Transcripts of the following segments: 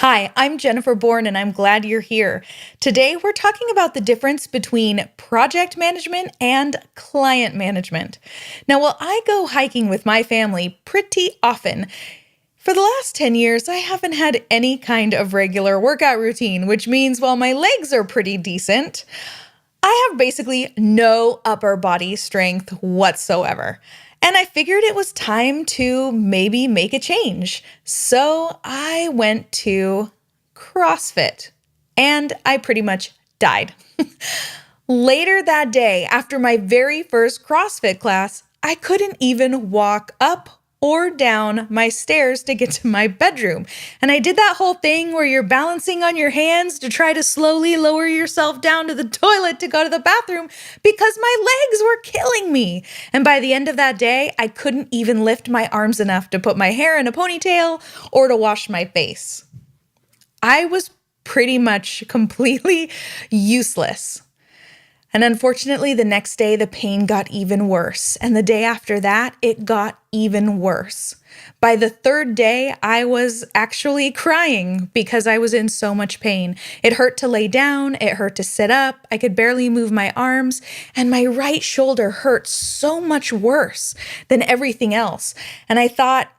Hi, I'm Jennifer Bourne, and I'm glad you're here. Today, we're talking about the difference between project management and client management. Now, while I go hiking with my family pretty often, for the last 10 years, I haven't had any kind of regular workout routine, which means while my legs are pretty decent, I have basically no upper body strength whatsoever. And I figured it was time to maybe make a change. So I went to CrossFit and I pretty much died. Later that day, after my very first CrossFit class, I couldn't even walk up or down my stairs to get to my bedroom. And I did that whole thing where you're balancing on your hands to try to slowly lower yourself down to the toilet to go to the bathroom because my legs were killing me. And by the end of that day, I couldn't even lift my arms enough to put my hair in a ponytail or to wash my face. I was pretty much completely useless. And unfortunately, the next day, the pain got even worse. And the day after that, it got even worse. By the third day, I was actually crying because I was in so much pain. It hurt to lay down. It hurt to sit up. I could barely move my arms. And my right shoulder hurt so much worse than everything else. And I thought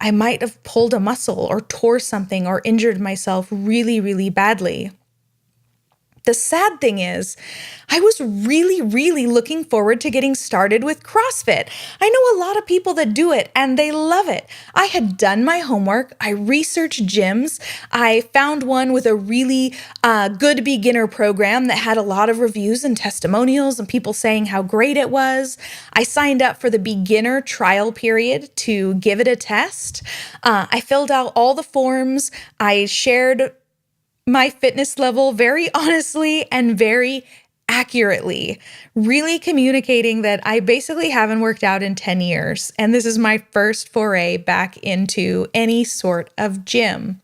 I might have pulled a muscle or tore something or injured myself really, really badly. The sad thing is, I was really looking forward to getting started with CrossFit. I know a lot of people that do it and they love it. I had done my homework. I researched gyms. I found one with a really good beginner program that had a lot of reviews and testimonials and people saying how great it was. I signed up for the beginner trial period to give it a test. I filled out all the forms. I shared my fitness level very honestly and very accurately, really communicating that I basically haven't worked out in 10 years. And this is my first foray back into any sort of gym.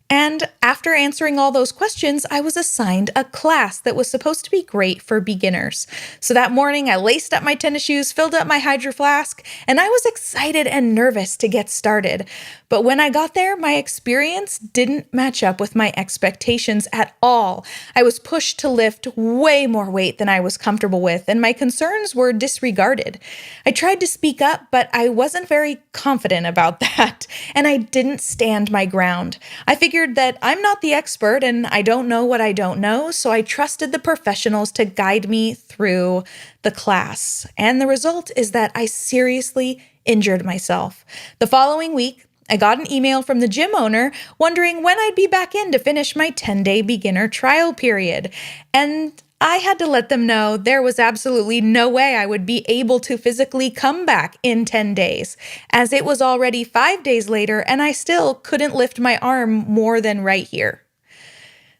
And after answering all those questions, I was assigned a class that was supposed to be great for beginners. So that morning, I laced up my tennis shoes, filled up my hydro flask, and I was excited and nervous to get started. But when I got there, my experience didn't match up with my expectations at all. I was pushed to lift way more weight than I was comfortable with, and my concerns were disregarded. I tried to speak up, but I wasn't very confident about that, and I didn't stand my ground. I figured that I'm not the expert and I don't know what I don't know, so I trusted the professionals to guide me through the class. And the result is that I seriously injured myself. The following week, I got an email from the gym owner wondering when I'd be back in to finish my 10-day beginner trial period. And I had to let them know there was absolutely no way I would be able to physically come back in 10 days, as it was already 5 days later and I still couldn't lift my arm more than right here.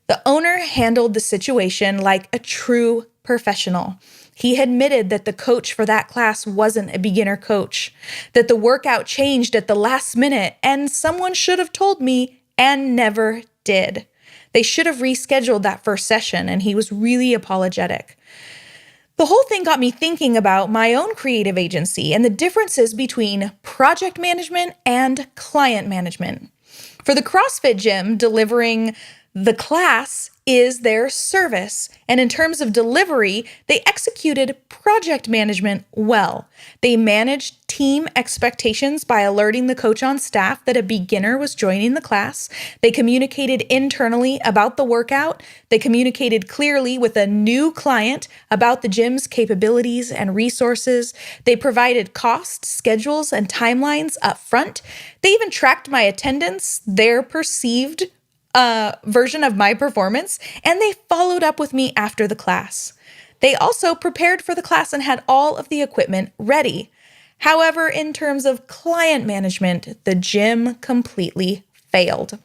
The owner handled the situation like a true professional. He admitted that the coach for that class wasn't a beginner coach, that the workout changed at the last minute, and someone should have told me and never did. They should have rescheduled that first session, and he was really apologetic. The whole thing got me thinking about my own creative agency and the differences between project management and client management. For the CrossFit gym, delivering the class is their service, and in terms of delivery, they executed project management well. They managed team expectations by alerting the coach on staff that a beginner was joining the class. They communicated internally about the workout. They communicated clearly with a new client about the gym's capabilities and resources. They provided costs, schedules, and timelines up front. They even tracked my attendance, their perceived version of my performance, and they followed up with me after the class. They also prepared for the class and had all of the equipment ready. However, in terms of client management, the gym completely failed.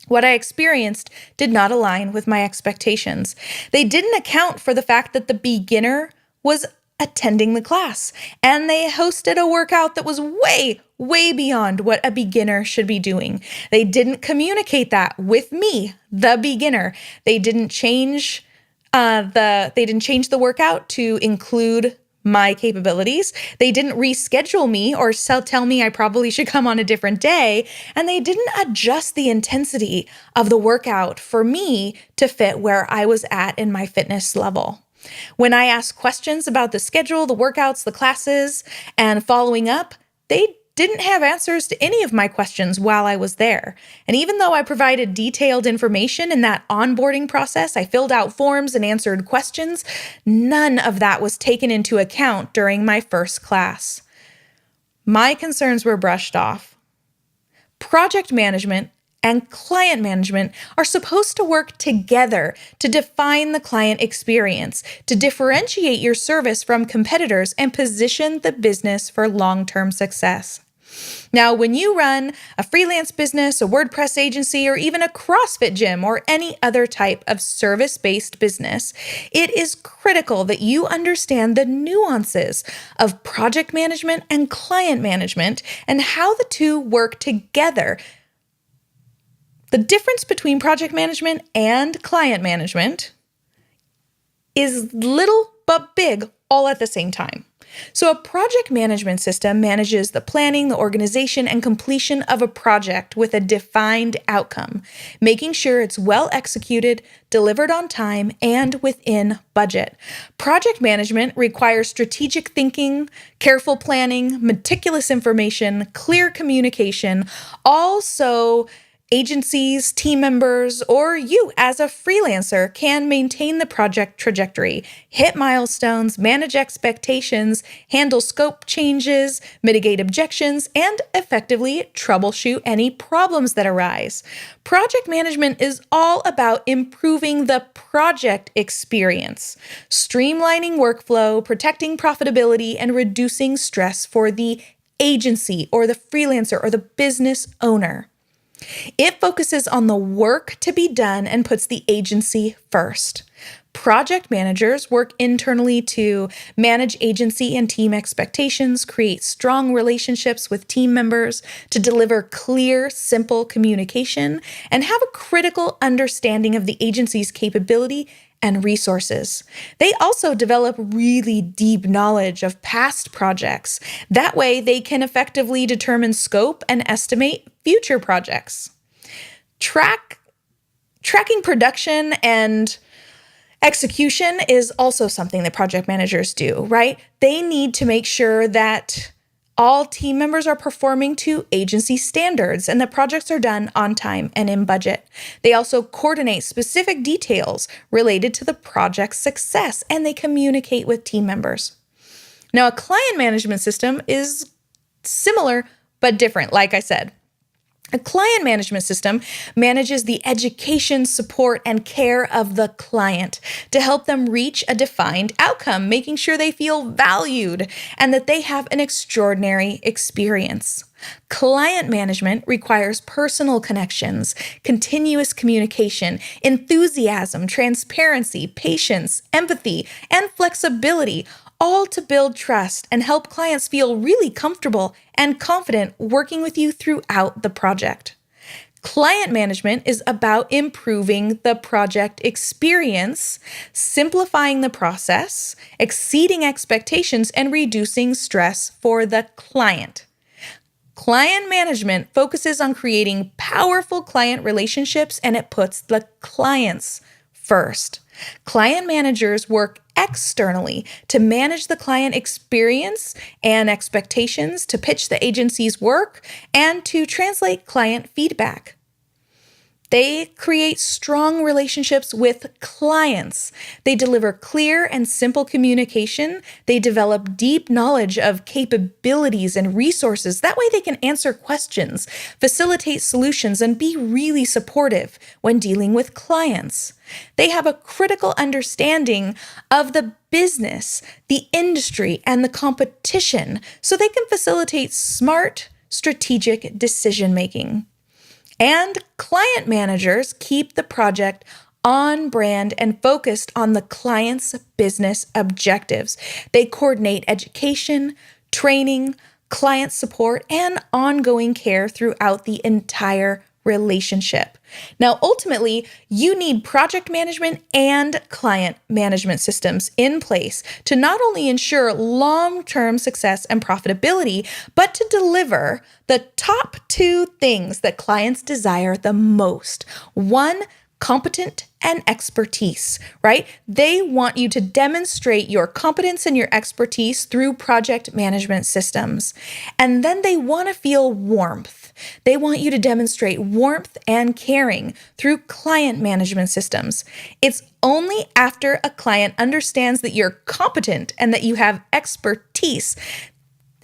What I experienced did not align with my expectations. They didn't account for the fact that the beginner was attending the class, and they hosted a workout that was way beyond what a beginner should be doing. They didn't communicate that with me, the beginner. They didn't change the workout to include my capabilities. They didn't reschedule me or tell me I probably should come on a different day. And they didn't adjust the intensity of the workout for me to fit where I was at in my fitness level. When I asked questions about the schedule, the workouts, the classes, and following up, they didn't have answers to any of my questions while I was there. And even though I provided detailed information in that onboarding process, I filled out forms and answered questions, none of that was taken into account during my first class. My concerns were brushed off. Project management and client management are supposed to work together to define the client experience, to differentiate your service from competitors, and position the business for long-term success. Now, when you run a freelance business, a WordPress agency, or even a CrossFit gym or any other type of service-based business, it is critical that you understand the nuances of project management and client management and how the two work together. The difference between project management and client management is little but big all at the same time. So a project management system manages the planning, the organization, and completion of a project with a defined outcome, making sure it's well executed, delivered on time, and within budget. Project management requires strategic thinking, careful planning, meticulous information, clear communication, also agencies, team members, or you as a freelancer can maintain the project trajectory, hit milestones, manage expectations, handle scope changes, mitigate objections, and effectively troubleshoot any problems that arise. Project management is all about improving the project experience, streamlining workflow, protecting profitability, and reducing stress for the agency or the freelancer or the business owner. It focuses on the work to be done and puts the agency first. Project managers work internally to manage agency and team expectations, create strong relationships with team members, to deliver clear, simple communication, and have a critical understanding of the agency's capability and resources. They also develop really deep knowledge of past projects. That way, they can effectively determine scope and estimate future projects. Tracking production and execution is also something that project managers do, right? They need to make sure that all team members are performing to agency standards and that projects are done on time and in budget. They also coordinate specific details related to the project's success, and they communicate with team members. Now, a client management system is similar but different, like I said. A client management system manages the education, support, and care of the client to help them reach a defined outcome, making sure they feel valued and that they have an extraordinary experience. Client management requires personal connections, continuous communication, enthusiasm, transparency, patience, empathy, and flexibility, all to build trust and help clients feel really comfortable and confident working with you throughout the project. Client management is about improving the project experience, simplifying the process, exceeding expectations, and reducing stress for the client. Client management focuses on creating powerful client relationships, and it puts the clients first. Client managers work externally to manage the client experience and expectations, to pitch the agency's work, and to translate client feedback. They create strong relationships with clients. They deliver clear and simple communication. They develop deep knowledge of capabilities and resources. That way they can answer questions, facilitate solutions, and be really supportive when dealing with clients. They have a critical understanding of the business, the industry, and the competition, so they can facilitate smart, strategic decision-making. And client managers keep the project on brand and focused on the client's business objectives. They coordinate education, training, client support, and ongoing care throughout the entire relationship. Now, ultimately, you need project management and client management systems in place to not only ensure long-term success and profitability, but to deliver the top two things that clients desire the most. One, competent and expertise, right? They want you to demonstrate your competence and your expertise through project management systems. And then they want to feel warmth. They want you to demonstrate warmth and caring through client management systems. It's only after a client understands that you're competent and that you have expertise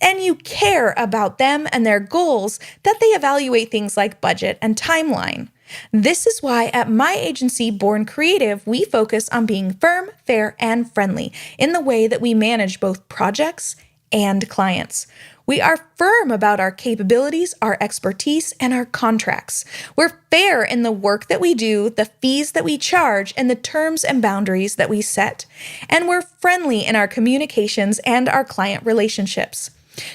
and you care about them and their goals that they evaluate things like budget and timeline. This is why at my agency, Born Creative, we focus on being firm, fair, and friendly in the way that we manage both projects and clients. We are firm about our capabilities, our expertise, and our contracts. We're fair in the work that we do, the fees that we charge, and the terms and boundaries that we set. And we're friendly in our communications and our client relationships.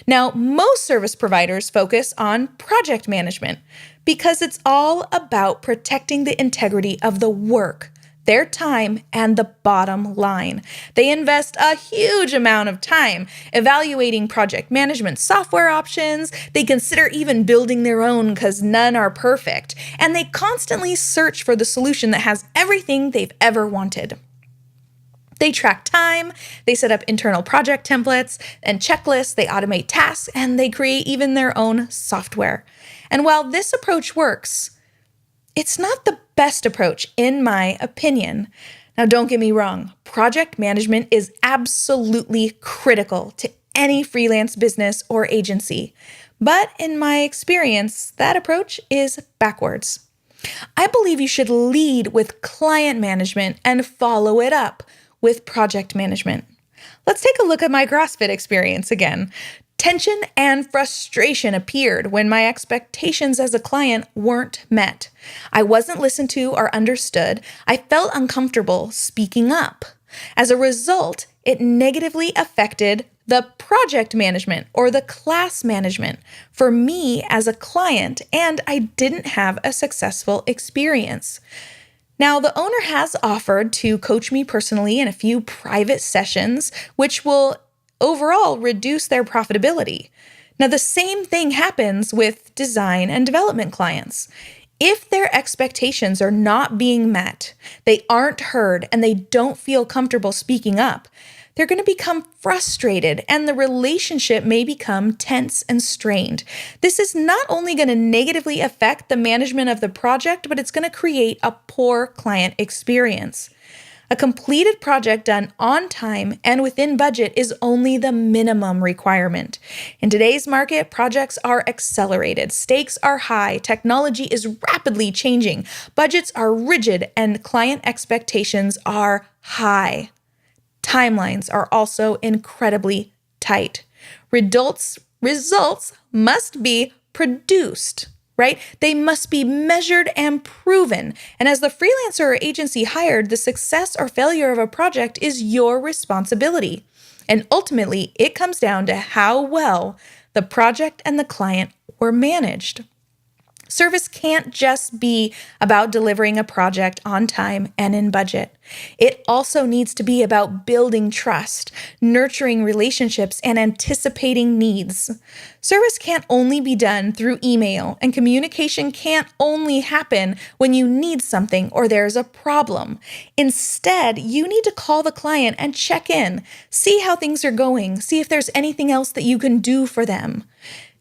Now, most service providers focus on project management because it's all about protecting the integrity of the work, their time, and the bottom line. They invest a huge amount of time evaluating project management software options. They consider even building their own because none are perfect. And they constantly search for the solution that has everything they've ever wanted. They track time, they set up internal project templates and checklists, they automate tasks, and they create even their own software. And while this approach works, it's not the best approach, in my opinion. Now, don't get me wrong, project management is absolutely critical to any freelance business or agency. But in my experience, that approach is backwards. I believe you should lead with client management and follow it up with project management. Let's take a look at my CrossFit experience again. Tension and frustration appeared when my expectations as a client weren't met. I wasn't listened to or understood. I felt uncomfortable speaking up. As a result, it negatively affected the project management or the class management for me as a client, and I didn't have a successful experience. Now, the owner has offered to coach me personally in a few private sessions, which will overall reduce their profitability. Now, the same thing happens with design and development clients. If their expectations are not being met, they aren't heard, and they don't feel comfortable speaking up, they're going to become frustrated and the relationship may become tense and strained. This is not only going to negatively affect the management of the project, but it's going to create a poor client experience. A completed project done on time and within budget is only the minimum requirement. In today's market, projects are accelerated, stakes are high, technology is rapidly changing, budgets are rigid, and client expectations are high. Timelines are also incredibly tight. Results must be produced, right? They must be measured and proven. And as the freelancer or agency hired, the success or failure of a project is your responsibility. And ultimately, it comes down to how well the project and the client were managed. Service can't just be about delivering a project on time and in budget. It also needs to be about building trust, nurturing relationships, and anticipating needs. Service can't only be done through email, and communication can't only happen when you need something or there's a problem. Instead, you need to call the client and check in, see how things are going, see if there's anything else that you can do for them.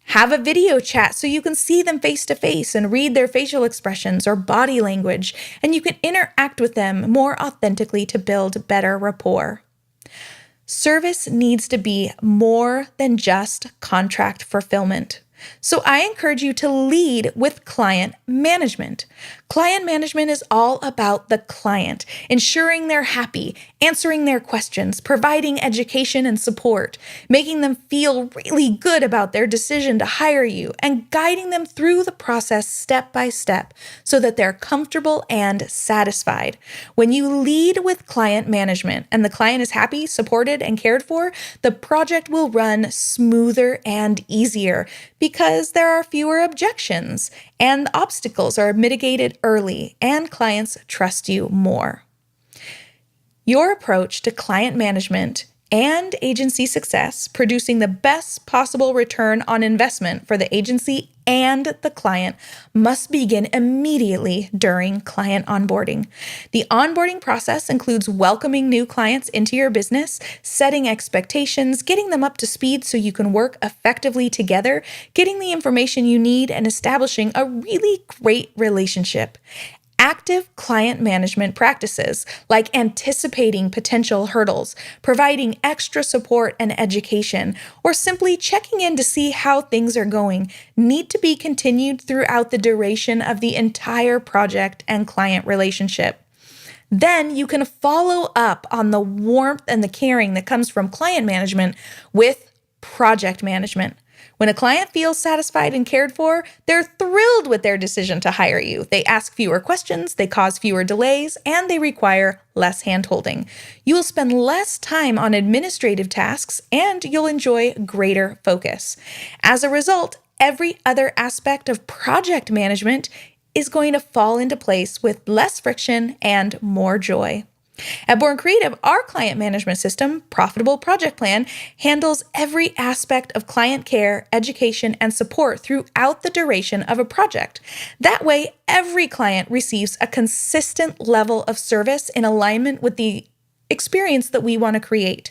Have a video chat so you can see them face to face and read their facial expressions or body language, and you can interact with them more authentically to build better rapport. Service needs to be more than just contract fulfillment. So I encourage you to lead with client management. Client management is all about the client, ensuring they're happy, answering their questions, providing education and support, making them feel really good about their decision to hire you, and guiding them through the process step by step so that they're comfortable and satisfied. When you lead with client management and the client is happy, supported, and cared for, the project will run smoother and easier because there are fewer objections and obstacles are mitigated early and clients trust you more. Your approach to client management and agency success, producing the best possible return on investment for the agency and the client, must begin immediately during client onboarding. The onboarding process includes welcoming new clients into your business, setting expectations, getting them up to speed so you can work effectively together, getting the information you need, and establishing a really great relationship. Active client management practices like anticipating potential hurdles, providing extra support and education, or simply checking in to see how things are going need to be continued throughout the duration of the entire project and client relationship. Then you can follow up on the warmth and the caring that comes from client management with project management. When a client feels satisfied and cared for, they're thrilled with their decision to hire you. They ask fewer questions, they cause fewer delays, and they require less handholding. You will spend less time on administrative tasks, and you'll enjoy greater focus. As a result, every other aspect of project management is going to fall into place with less friction and more joy. At Born Creative, our client management system, Profitable Project Plan, handles every aspect of client care, education, and support throughout the duration of a project. That way, every client receives a consistent level of service in alignment with the experience that we want to create.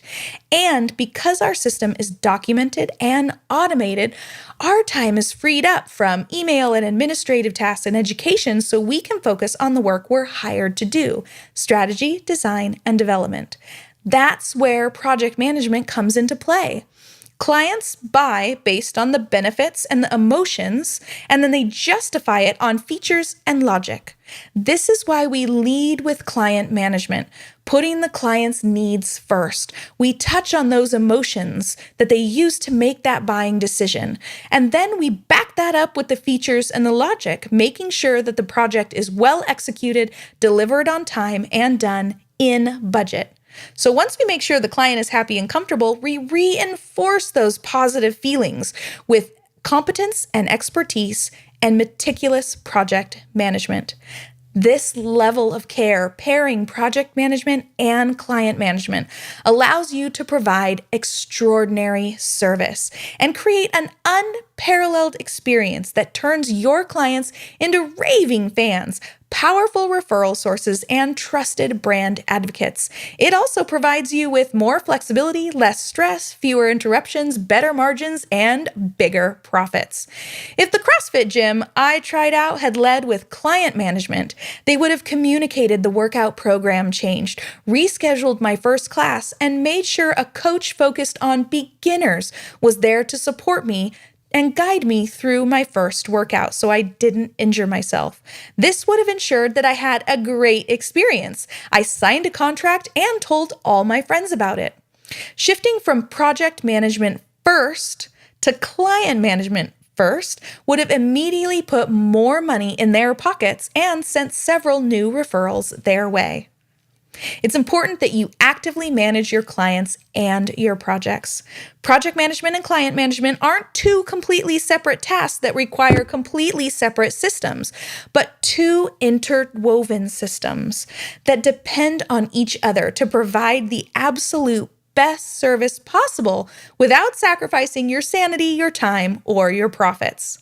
And because our system is documented and automated, our time is freed up from email and administrative tasks and education so we can focus on the work we're hired to do: strategy, design, and development. That's where project management comes into play. Clients buy based on the benefits and the emotions, and then they justify it on features and logic. This is why we lead with client management, putting the client's needs first. We touch on those emotions that they use to make that buying decision, and then we back that up with the features and the logic, making sure that the project is well executed, delivered on time, and done in budget. So once we make sure the client is happy and comfortable, we reinforce those positive feelings with competence and expertise and meticulous project management. This level of care, pairing project management and client management, allows you to provide extraordinary service and create an unparalleled experience that turns your clients into raving fans, powerful referral sources, and trusted brand advocates. It also provides you with more flexibility, less stress, fewer interruptions, better margins, and bigger profits. If the CrossFit gym I tried out had led with client management, they would have communicated the workout program changed, rescheduled my first class, and made sure a coach focused on beginners was there to support me and guide me through my first workout so I didn't injure myself. This would have ensured that I had a great experience. I signed a contract and told all my friends about it. Shifting from project management first to client management first would have immediately put more money in their pockets and sent several new referrals their way. It's important that you actively manage your clients and your projects. Project management and client management aren't two completely separate tasks that require completely separate systems, but two interwoven systems that depend on each other to provide the absolute best service possible without sacrificing your sanity, your time, or your profits.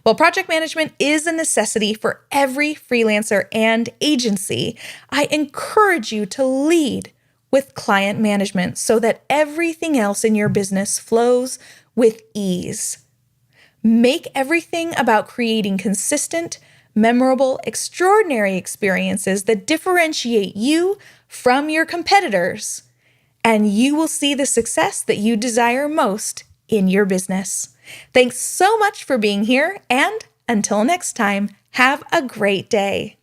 While project management is a necessity for every freelancer and agency, I encourage you to lead with client management so that everything else in your business flows with ease. Make everything about creating consistent, memorable, extraordinary experiences that differentiate you from your competitors, and you will see the success that you desire most in your business. Thanks so much for being here, and until next time, have a great day.